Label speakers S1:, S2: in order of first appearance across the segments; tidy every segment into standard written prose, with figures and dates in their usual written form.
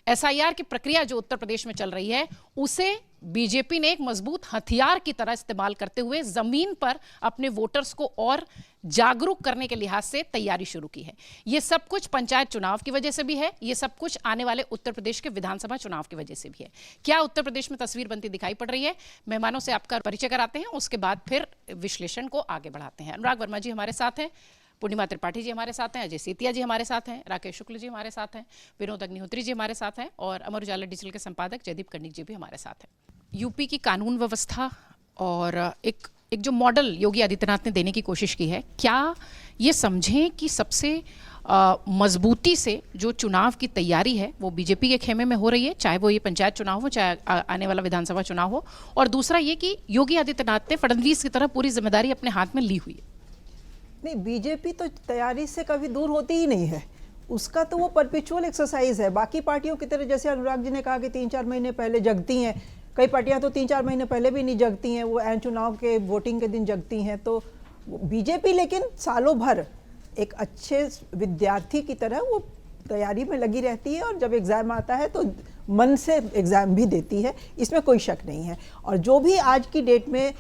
S1: SIR की प्रक्रिया जो उत्तर प्रदेश में चल रही है उसे बीजेपी ने एक मजबूत हथियार की तरह इस्तेमाल करते हुए जमीन पर अपने वोटर्स को और जागरूक करने के लिहाज से तैयारी शुरू की है। यह सब कुछ पंचायत चुनाव की वजह से भी है, यह सब कुछ आने वाले उत्तर प्रदेश के विधानसभा चुनाव की वजह से भी है। क्या उत्तर प्रदेश में तस्वीर बनती दिखाई पड़ रही है? मेहमानों से आपका परिचय कराते हैं, उसके बाद फिर विश्लेषण को आगे बढ़ाते हैं। अनुराग वर्मा जी हमारे साथ हैं, पूर्णिमा त्रिपाठी जी हमारे साथ हैं, अजय सेतिया जी हमारे साथ हैं, राकेश शुक्ल जी हमारे साथ हैं, विनोद अग्निहोत्री जी हमारे साथ हैं और अमर उजाला डिजिटल के संपादक जयदीप कर्णिक जी भी हमारे साथ हैं। यूपी की कानून व्यवस्था और एक जो मॉडल योगी आदित्यनाथ ने देने की कोशिश की है, क्या ये समझें कि सबसे मजबूती से जो चुनाव की तैयारी है वो बीजेपी के खेमे में हो रही है, चाहे वो ये पंचायत चुनाव हो, चाहे आने वाला विधानसभा चुनाव हो, और दूसरा ये कि योगी आदित्यनाथ ने फडणवीस की तरह पूरी जिम्मेदारी अपने हाथ में ली हुई है?
S2: नहीं, बीजेपी तो तैयारी से कभी दूर होती ही नहीं है, उसका तो वो परपेचुअल एक्सरसाइज है। बाकी पार्टियों की तरह, जैसे अनुराग जी ने कहा कि 3-4 महीने पहले जगती हैं, कई पार्टियां तो 3-4 महीने पहले भी नहीं जगती हैं, वो ऐन चुनाव के वोटिंग के दिन जगती हैं। तो बीजेपी लेकिन सालों भर एक अच्छे विद्यार्थी की तरह वो तैयारी में लगी रहती है, और जब एग्ज़ाम आता है तो मन से एग्ज़ाम भी देती है, इसमें कोई शक नहीं है। और जो भी आज की डेट में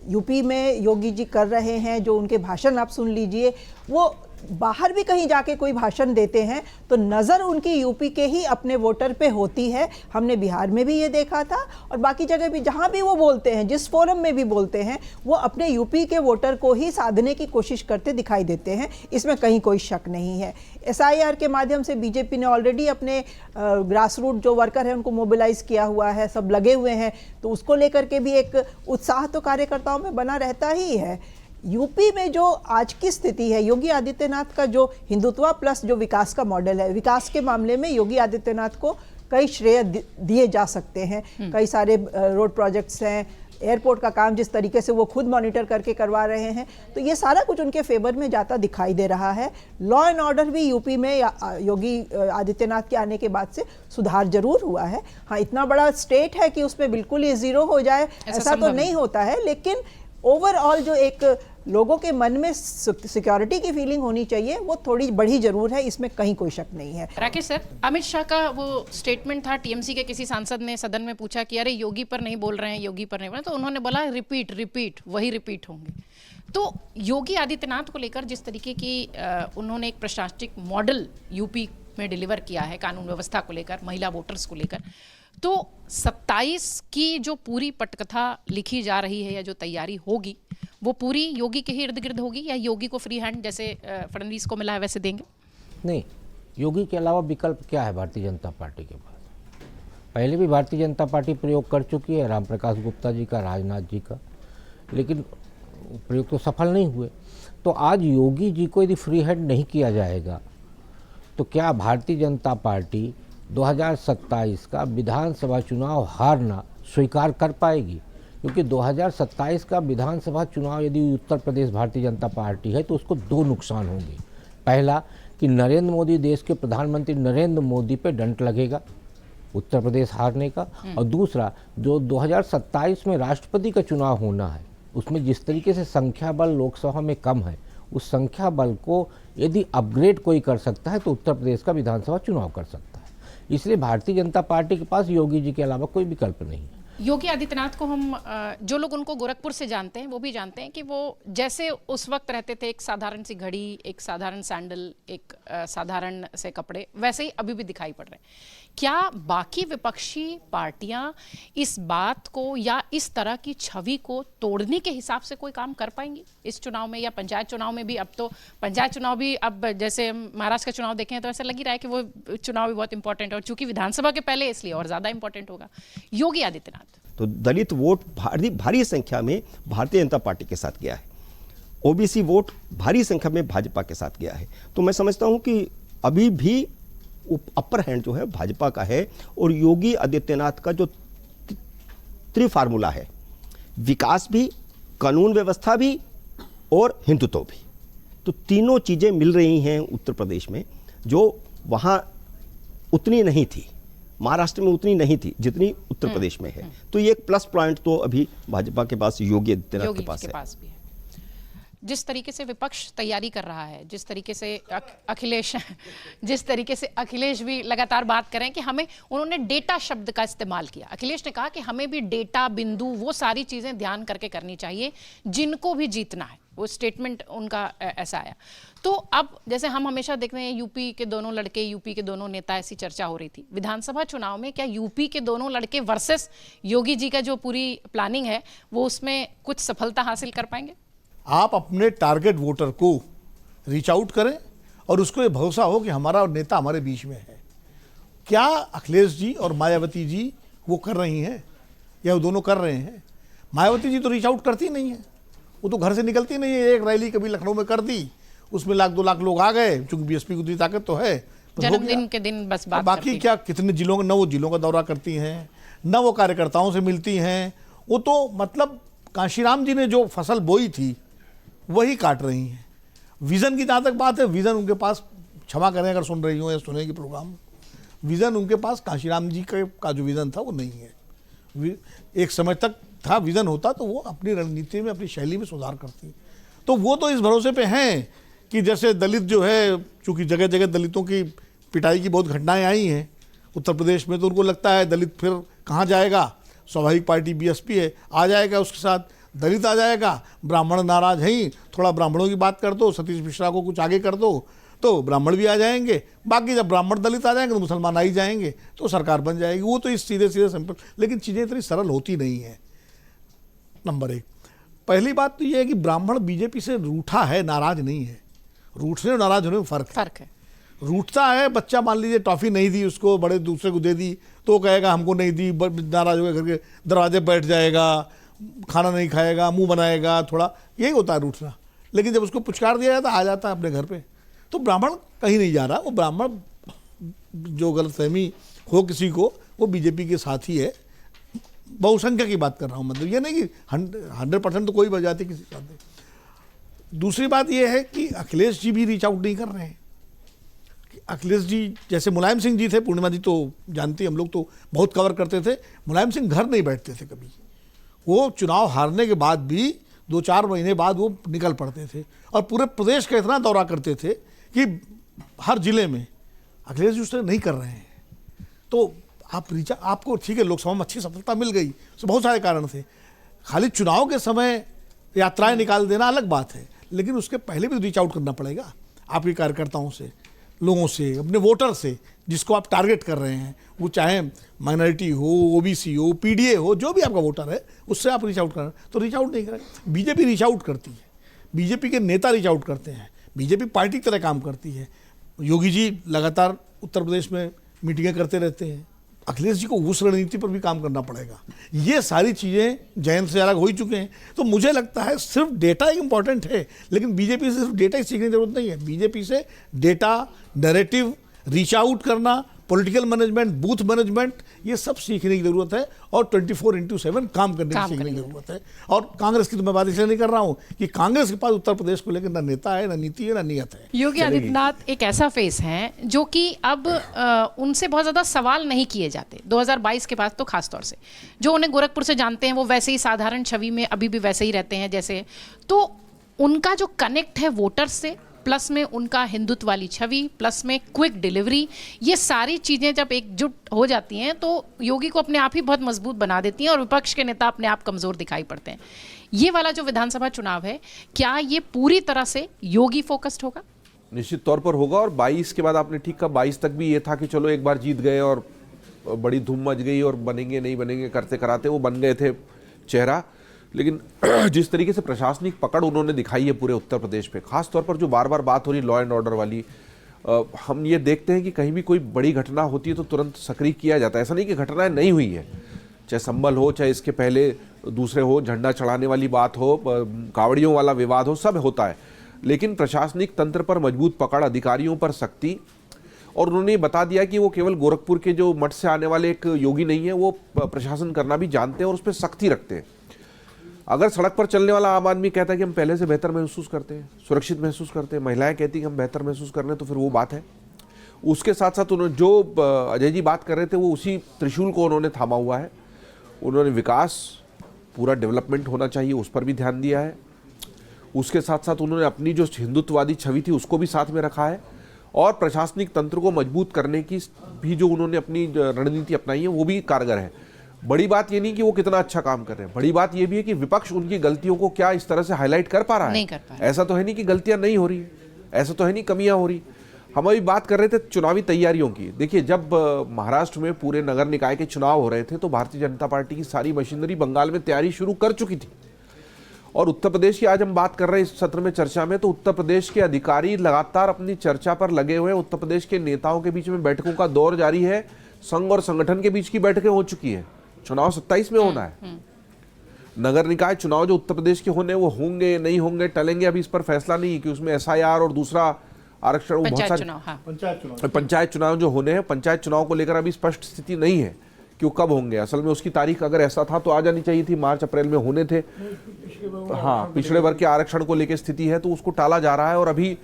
S2: यूपी में योगी जी कर रहे हैं, जो उनके भाषण आप सुन लीजिए, वो बाहर भी कहीं जाके कोई भाषण देते हैं तो नज़र उनकी यूपी के ही अपने वोटर पे होती है। हमने बिहार में भी ये देखा था, और बाकी जगह भी जहाँ भी वो बोलते हैं, जिस फोरम में भी बोलते हैं, वो अपने यूपी के वोटर को ही साधने की कोशिश करते दिखाई देते हैं, इसमें कहीं कोई शक नहीं है। एसआईआर के माध्यम से बीजेपी ने ऑलरेडी अपने ग्रास रूट जो वर्कर हैं उनको मोबिलाइज किया हुआ है, सब लगे हुए हैं, तो उसको लेकर के भी एक उत्साह तो कार्यकर्ताओं में बना रहता ही है। यूपी में जो आज की स्थिति है, योगी आदित्यनाथ का जो हिंदुत्व प्लस जो विकास का मॉडल है, विकास के मामले में योगी आदित्यनाथ को कई श्रेय दिए जा सकते हैं। कई सारे रोड प्रोजेक्ट्स हैं, एयरपोर्ट का काम जिस तरीके से वो खुद मॉनिटर करके करवा रहे हैं, तो ये सारा कुछ उनके फेवर में जाता दिखाई दे रहा है। लॉ एंड ऑर्डर भी यूपी में योगी आदित्यनाथ के आने के बाद से सुधार जरूर हुआ है। हाँ, इतना बड़ा स्टेट है कि उसमें बिल्कुल ही जीरो हो जाए ऐसा तो नहीं होता है, लेकिन ओवरऑल जो एक लोगों के मन में सिक्योरिटी की फीलिंग होनी चाहिए, वो थोड़ी बढ़ी जरूर है, इसमें कहीं कोई शक नहीं है।
S1: राकेश सर, अमित शाह का वो स्टेटमेंट था, टीएमसी के किसी सांसद ने सदन में पूछा कि अरे योगी पर नहीं बोल रहे हैं, योगी पर नहीं बोल रहे हैं, तो उन्होंने बोला रिपीट रिपीट, वही रिपीट होंगे। तो योगी आदित्यनाथ को लेकर जिस तरीके की उन्होंने एक प्रशासनिक मॉडल यूपी में डिलीवर किया है, कानून व्यवस्था को लेकर, महिला वोटर्स को लेकर, तो 27 की जो पूरी पटकथा लिखी जा रही है या जो तैयारी होगी वो पूरी योगी के ही इर्द गिर्द होगी, या योगी को फ्री हैंड जैसे फडणवीस को मिला है वैसे देंगे?
S3: नहीं, योगी के अलावा विकल्प क्या है भारतीय जनता पार्टी के पास? पहले भी भारतीय जनता पार्टी प्रयोग कर चुकी है, राम प्रकाश गुप्ता जी का, राजनाथ जी का, लेकिन प्रयोग तो सफल नहीं हुए। तो आज योगी जी को यदि फ्री हैंड नहीं किया जाएगा तो क्या भारतीय जनता पार्टी 2027 का विधानसभा चुनाव हारना स्वीकार कर पाएगी? क्योंकि 2027 का विधानसभा चुनाव यदि उत्तर प्रदेश भारतीय जनता पार्टी है तो उसको दो नुकसान होंगे। पहला कि नरेंद्र मोदी, देश के प्रधानमंत्री नरेंद्र मोदी पे डंट लगेगा उत्तर प्रदेश हारने का, और दूसरा जो 2027 में राष्ट्रपति का चुनाव होना है उसमें जिस तरीके से संख्या बल लोकसभा में कम है, उस संख्या बल को यदि अपग्रेड कोई कर सकता है तो उत्तर प्रदेश का विधानसभा चुनाव कर सकता है। इसलिए भारतीय जनता पार्टी के पास योगी जी के अलावा कोई विकल्प नहीं है।
S1: योगी आदित्यनाथ को हम जो लोग उनको गोरखपुर से जानते हैं वो भी जानते हैं कि वो जैसे उस वक्त रहते थे, एक साधारण सी घड़ी, एक साधारण सैंडल, एक साधारण से कपड़े, वैसे ही अभी भी दिखाई पड़ रहे हैं। क्या बाकी विपक्षी पार्टियां इस बात को या इस तरह की छवि को तोड़ने के हिसाब से कोई काम कर पाएंगी इस चुनाव में या पंचायत चुनाव में भी? अब तो पंचायत चुनाव भी, अब जैसे महाराष्ट्र का चुनाव देखें तो ऐसा लग ही रहा है कि वो चुनाव भी बहुत इंपॉर्टेंट है, और चूंकि विधानसभा के पहले इसलिए और ज्यादा इंपॉर्टेंट होगा। योगी आदित्यनाथ
S4: तो दलित वोट भारी संख्या में भारतीय जनता पार्टी के साथ गया है, ओबीसी वोट भारी संख्या में भाजपा के साथ गया है। तो मैं समझता हूं कि अभी भी अपर हैंड जो है भाजपा का है, और योगी आदित्यनाथ का जो त्रिफार्मूला है, विकास भी, कानून व्यवस्था भी और हिंदुत्व भी, तो तीनों चीजें मिल रही हैं उत्तर प्रदेश में, जो वहां उतनी नहीं थी, महाराष्ट्र में उतनी नहीं थी जितनी उत्तर प्रदेश में है। तो ये एक प्लस पॉइंट तो अभी भाजपा के पास, योगी आदित्यनाथ के पास है।
S1: जिस तरीके से विपक्ष तैयारी कर रहा है, जिस तरीके से अखिलेश भी लगातार बात कर रहे हैं कि हमें, उन्होंने डेटा शब्द का इस्तेमाल किया। अखिलेश ने कहा कि हमें भी डेटा, बिंदु, वो सारी चीजें ध्यान करके करनी चाहिए जिनको भी जीतना है। वो स्टेटमेंट उनका ऐसा आया। तो अब जैसे हम हमेशा देख रहे हैं यूपी के दोनों लड़के, यूपी के दोनों नेता, ऐसी चर्चा हो रही थी। विधानसभा चुनाव में क्या यूपी के दोनों लड़के वर्सेस योगी जी का जो पूरी प्लानिंग है वो उसमें कुछ सफलता हासिल कर पाएंगे?
S5: आप अपने टारगेट वोटर को रीच आउट करें और उसको ये भरोसा हो कि हमारा नेता हमारे बीच में है। क्या अखिलेश जी और मायावती जी वो कर रही हैं या वो दोनों कर रहे हैं? मायावती जी तो रीच आउट करती नहीं है, वो तो घर से निकलती नहीं है। एक रैली कभी लखनऊ में कर दी, उसमें 1-2 लाख लोग आ गए, चूंकि बीएसपी की उतनी ताकत तो है,
S1: जन्मदिन के दिन बस बात
S5: बाकी
S1: करती
S5: क्या कितने जिलों न वो जिलों का दौरा करती हैं, न वो कार्यकर्ताओं से मिलती हैं। वो तो मतलब कांशीराम जी ने जो फसल बोई थी वही काट रही हैं। विजन की जहाँ तक बात है, विजन उनके पास, क्षमा करें अगर सुन रही हो या सुनेगी प्रोग्राम, विजन उनके पास कांशीराम जी का जो विजन था वो नहीं है। एक समय तक था, विजन होता तो वो अपनी रणनीति में, अपनी शैली में सुधार करती। तो वो तो इस भरोसे पे हैं कि जैसे दलित जो है, चूंकि जगह जगह दलितों की पिटाई की बहुत घटनाएं आई हैं उत्तर प्रदेश में, तो उनको लगता है दलित फिर कहाँ जाएगा, स्वाभाविक पार्टी बीएसपी है, आ जाएगा उसके साथ, दलित आ जाएगा, ब्राह्मण नाराज हैं, थोड़ा ब्राह्मणों की बात कर दो, सतीश मिश्रा को कुछ आगे कर दो तो ब्राह्मण भी आ जाएंगे, बाकी जब ब्राह्मण दलित आ जाएंगे तो मुसलमान आ ही जाएंगे, तो सरकार बन जाएगी। वो तो इस सीधे सीधे सिंपल, लेकिन चीज़ें इतनी सरल होती नहीं हैं। नंबर 1, पहली बात तो ये है कि ब्राह्मण बीजेपी से रूठा है, नाराज नहीं है। रूठने और नाराज होने में फर्क है। रूठता है, बच्चा मान लीजिए टॉफी नहीं दी उसको, बड़े दूसरे को दे दी तो कहेगा हमको नहीं दी, नाराज होकर घर के दरवाजे बैठ जाएगा, खाना नहीं खाएगा, मुंह बनाएगा, थोड़ा यही होता है रूठना। लेकिन जब उसको पुचकार दिया जाता है, आ जाता है अपने घर पे। तो ब्राह्मण कहीं नहीं जा रहा। वो ब्राह्मण जो गलतफहमी हो किसी को, वो बीजेपी के साथ ही है। बहुसंख्या की बात कर रहा हूँ, मतलब ये नहीं कि 100% तो कोई बजाती किसी साथ नहीं। दूसरी बात ये है कि अखिलेश जी भी रीच आउट नहीं कर रहे हैं। अखिलेश जी जैसे मुलायम सिंह जी थे, पूर्णिमा जी तो जानती, हम लोग तो बहुत कवर करते थे, मुलायम सिंह घर नहीं बैठते थे कभी। वो चुनाव हारने के बाद भी 2-4 महीने बाद वो निकल पड़ते थे और पूरे प्रदेश का इतना दौरा करते थे कि हर जिले में। अखिलेश जी उससे नहीं कर रहे हैं। तो आपको ठीक है, लोकसभा में अच्छी सफलता मिल गई, उससे बहुत सारे कारण थे। खाली चुनाव के समय यात्राएं निकाल देना अलग बात है, लेकिन उसके पहले भी रीच आउट करना पड़ेगा आपके कार्यकर्ताओं से, लोगों से, अपने वोटर से, जिसको आप टारगेट कर रहे हैं, वो चाहे माइनॉरिटी हो, ओबीसी हो, पीडीए हो, जो भी आपका वोटर है, उससे आप रीच आउट कर रहे हैं। तो रीच आउट नहीं करें। बीजेपी रीच आउट करती है, बीजेपी के नेता रीच आउट करते हैं, बीजेपी पार्टी की तरह काम करती है। योगी जी लगातार उत्तर प्रदेश में मीटिंगें करते रहते हैं। अखिलेश जी को उस रणनीति पर भी काम करना पड़ेगा। ये सारी चीज़ें जयंत से अलग हो ही चुके हैं। तो मुझे लगता है सिर्फ डेटा इंपॉर्टेंट है, लेकिन बीजेपी से सिर्फ डेटा ही सीखने की जरूरत नहीं है। बीजेपी से डेटा, नैरेटिव, रीच आउट करना, पॉलिटिकल मैनेजमेंट, बूथ मैनेजमेंट, ये सब सीखने की जरूरत है और 24/7 काम करने की सीखने की जरूरत है। और कांग्रेस की तो मैं बात इसलिए नहीं कर रहा हूँ कि कांग्रेस के पास उत्तर प्रदेश को लेकर ना नेता है, ना नीति है, ना नियत है।
S1: योगी आदित्यनाथ एक ऐसा फेस है जो कि अब उनसे बहुत ज्यादा सवाल नहीं किए जाते। 2022 के बाद तो खासतौर से जो उन्हें गोरखपुर से जानते हैं, वो वैसे ही साधारण छवि में अभी भी वैसे ही रहते हैं जैसे। तो उनका जो कनेक्ट है वोटर से, प्लस में उनका हिंदुत्व वाली छवि, प्लस में क्विक डिलीवरी, ये सारी चीज़ें जब एकजुट हो जाती हैं तो योगी को अपने आप ही बहुत मजबूत बना देती हैं और विपक्ष के नेता अपने आप कमज़ोर दिखाई पड़ते हैं। ये वाला जो विधानसभा चुनाव है, क्या ये पूरी तरह से योगी फोकस्ड होगा?
S6: निश्चित तौर पर होगा। और 22 के बाद आपने ठीक कहा, 22 तक भी ये था कि चलो एक बार जीत गए और बड़ी धूम मच गई और बनेंगे नहीं बनेंगे करते कराते वो बन गए थे चेहरा। लेकिन जिस तरीके से प्रशासनिक पकड़ उन्होंने दिखाई है पूरे उत्तर प्रदेश पे, खास तौर पर जो बार बार बात हो रही लॉ एंड ऑर्डर वाली, हम ये देखते हैं कि कहीं भी कोई बड़ी घटना होती है तो तुरंत सक्रिय किया जाता है। ऐसा नहीं कि घटनाएं नहीं हुई है, चाहे संभल हो, चाहे इसके पहले दूसरे हो, झंडा चढ़ाने वाली बात हो, कावड़ियों वाला विवाद हो, सब होता है। लेकिन प्रशासनिक तंत्र पर मजबूत पकड़, अधिकारियों पर सख्ती, और उन्होंने ये बता दिया कि वो केवल गोरखपुर के जो मठ से आने वाले एक योगी नहीं है, वो प्रशासन करना भी जानते हैं और उस पर सख्ती रखते हैं। अगर सड़क पर चलने वाला आम आदमी कहता है कि हम पहले से बेहतर महसूस करते हैं, सुरक्षित महसूस करते हैं, महिलाएं कहती हैं कि हम बेहतर महसूस कर रहे हैं, तो फिर वो बात है। उसके साथ साथ उन्होंने जो अजय जी बात कर रहे थे, वो उसी त्रिशूल को उन्होंने थामा हुआ है। उन्होंने विकास, पूरा डेवलपमेंट होना चाहिए, उस पर भी ध्यान दिया है। उसके साथ साथ उन्होंने अपनी जो हिंदुत्ववादी छवि थी उसको भी साथ में रखा है, और प्रशासनिक तंत्र को मजबूत करने की भी जो उन्होंने अपनी रणनीति अपनाई है वो भी कारगर है। बड़ी बात ये नहीं कि वो कितना अच्छा काम कर रहे हैं, बड़ी बात ये भी है कि विपक्ष उनकी गलतियों को क्या इस तरह से हाईलाइट कर पा रहा है।
S1: नहीं कर पा रहा।
S6: ऐसा तो है नहीं कि गलतियां नहीं हो रही है, ऐसा तो है नहीं कमियां हो रही। हम अभी बात कर रहे थे चुनावी तैयारियों की। देखिए, जब महाराष्ट्र में पूरे नगर निकाय के चुनाव हो रहे थे तो भारतीय जनता पार्टी की सारी मशीनरी बंगाल में तैयारी शुरू कर चुकी थी, और उत्तर प्रदेश की आज हम बात कर रहे हैं इस सत्र में चर्चा में, तो उत्तर प्रदेश के अधिकारी लगातार अपनी चर्चा पर लगे हुए हैं। उत्तर प्रदेश के नेताओं के बीच में बैठकों का दौर जारी है, संघ और संगठन के बीच की बैठकें हो चुकी है। चुनाव 27 में होना है। नगर निकाय चुनाव जो उत्तर प्रदेश के होने वो होंगे नहीं होंगे, टलेंगे, अभी इस पर फैसला नहीं है कि उसमें SIR और दूसरा आरक्षण, वो बहुत
S1: पंचायत
S6: सारे
S1: चुनाव, हाँ।
S6: पंचायत चुनाव जो होने हैं, पंचायत चुनाव को लेकर अभी स्पष्ट स्थिति नहीं है कि वो कब होंगे। असल में उसकी तारीख अगर ऐसा था तो आ जानी चाहिए थी, मार्च अप्रैल में होने थे। हाँ, पिछड़े वर्ग के आरक्षण को लेकर स्थिति है तो उसको टाला जा रहा है, और अभी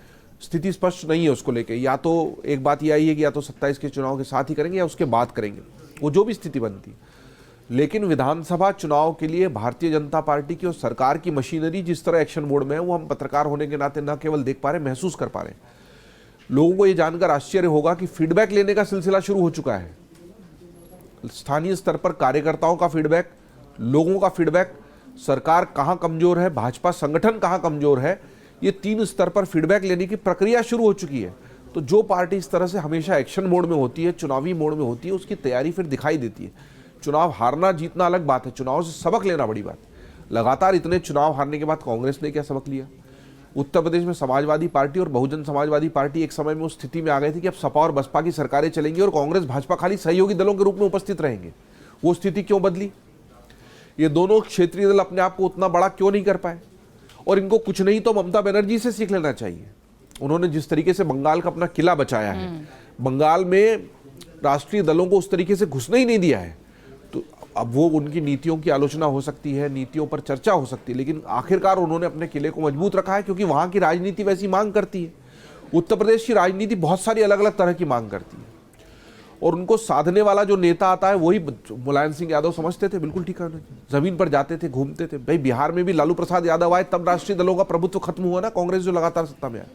S6: स्थिति स्पष्ट नहीं है उसको लेकर। या तो एक बात यह आई है कि या तो 27 के चुनाव के साथ ही करेंगे या उसके बाद करेंगे, वो जो भी स्थिति बनती। लेकिन विधानसभा चुनाव के लिए भारतीय जनता पार्टी की और सरकार की मशीनरी जिस तरह एक्शन मोड में है, वो हम पत्रकार होने के नाते न केवल देख पा रहे, महसूस कर पा रहे हैं। लोगों को ये जानकर आश्चर्य होगा कि फीडबैक लेने का सिलसिला शुरू हो चुका है। स्थानीय स्तर पर कार्यकर्ताओं का फीडबैक, लोगों का फीडबैक, सरकार कहां कमजोर है, भाजपा संगठन कहां कमजोर है, ये 3 स्तर पर फीडबैक लेने की प्रक्रिया शुरू हो चुकी है। तो जो पार्टी इस तरह से हमेशा एक्शन मोड में होती है, चुनावी मोड में होती है, उसकी तैयारी फिर दिखाई देती है। चुनाव हारना जीतना अलग बात है, चुनाव से सबक लेना बड़ी बात है। लगातार इतने चुनाव हारने के बाद कांग्रेस ने क्या सबक लिया? उत्तर प्रदेश में समाजवादी पार्टी और बहुजन समाजवादी पार्टी एक समय में उस स्थिति में आ गई थी कि अब सपा और बसपा की सरकारें चलेंगी और कांग्रेस भाजपा खाली सहयोगी दलों के रूप में उपस्थित रहेंगे। वो स्थिति क्यों बदली? ये दोनों क्षेत्रीय दल अपने आप को उतना बड़ा क्यों नहीं कर पाए? और इनको कुछ नहीं तो ममता बनर्जी से सीख लेना चाहिए। उन्होंने जिस तरीके से बंगाल का अपना किला बचाया है, बंगाल में राष्ट्रीय दलों को उस तरीके से घुसने ही नहीं दिया है, तो अब वो उनकी नीतियों की आलोचना हो सकती है, नीतियों पर चर्चा हो सकती है, लेकिन आखिरकार उन्होंने अपने किले को मजबूत रखा है, क्योंकि वहां की राजनीति वैसी मांग करती है। उत्तर प्रदेश की राजनीति बहुत सारी अलग अलग तरह की मांग करती है, और उनको साधने वाला जो नेता आता है वही मुलायम सिंह यादव समझते थे। बिल्कुल ठीक है, जमीन पर जाते थे, घूमते थे। भाई, बिहार में भी लालू प्रसाद यादव आए तब राष्ट्रीय दलों का प्रभुत्व खत्म हुआ ना, कांग्रेस जो लगातार सत्ता में आए।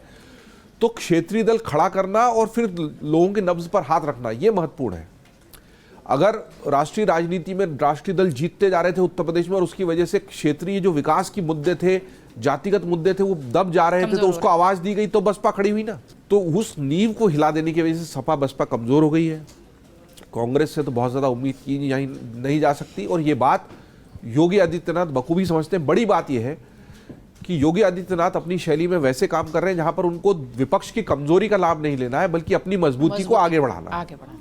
S6: तो क्षेत्रीय दल खड़ा करना और फिर लोगों के नब्ज पर हाथ रखना, यह महत्वपूर्ण है। अगर राष्ट्रीय राजनीति में राष्ट्रीय दल जीतते जा रहे थे उत्तर प्रदेश में, और उसकी वजह से क्षेत्रीय जो विकास की मुद्दे थे, जातिगत मुद्दे थे, वो दब जा रहे थे, तो उसको आवाज दी गई, तो बसपा खड़ी हुई ना। तो उस नींव को हिला देने की वजह से सपा बसपा कमजोर हो गई है। कांग्रेस से तो बहुत ज्यादा उम्मीद की नहीं जा सकती, और ये बात योगी आदित्यनाथ बखूबी समझते हैं। बड़ी बात यह है कि योगी आदित्यनाथ अपनी शैली में वैसे काम कर रहे हैं जहां पर उनको विपक्ष की कमजोरी का लाभ नहीं लेना है, बल्कि अपनी मजबूती को आगे बढ़ाना है।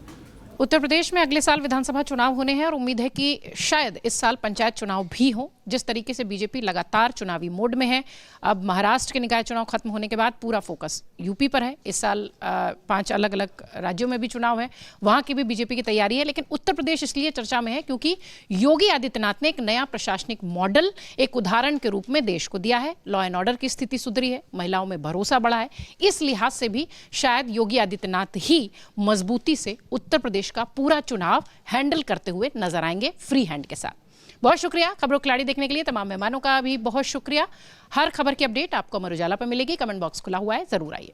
S1: उत्तर प्रदेश में अगले साल विधानसभा चुनाव होने हैं, और उम्मीद है कि शायद इस साल पंचायत चुनाव भी हो। जिस तरीके से बीजेपी लगातार चुनावी मोड में है, अब महाराष्ट्र के निकाय चुनाव खत्म होने के बाद पूरा फोकस यूपी पर है। इस साल 5 अलग अलग राज्यों में भी चुनाव है, वहां की भी बीजेपी की तैयारी है। लेकिन उत्तर प्रदेश इसलिए चर्चा में है क्योंकि योगी आदित्यनाथ ने एक नया प्रशासनिक मॉडल, एक उदाहरण के रूप में देश को दिया है। लॉ एंड ऑर्डर की स्थिति सुधरी है, महिलाओं में भरोसा बढ़ा है। इस लिहाज से भी शायद योगी आदित्यनाथ ही मजबूती से उत्तर प्रदेश का पूरा चुनाव हैंडल करते हुए नजर आएंगे, फ्री हैंड के साथ। बहुत शुक्रिया खबरों खिलाड़ी देखने के लिए। तमाम मेहमानों का भी बहुत शुक्रिया। हर खबर की अपडेट आपको अमर उजाला पर मिलेगी। कमेंट बॉक्स खुला हुआ है, जरूर आइए।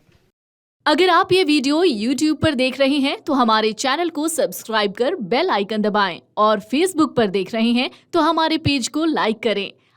S7: अगर आप ये वीडियो YouTube पर देख रहे हैं तो हमारे चैनल को सब्सक्राइब कर बेल आइकन दबाएं, और Facebook पर देख रहे हैं तो हमारे पेज को लाइक करें।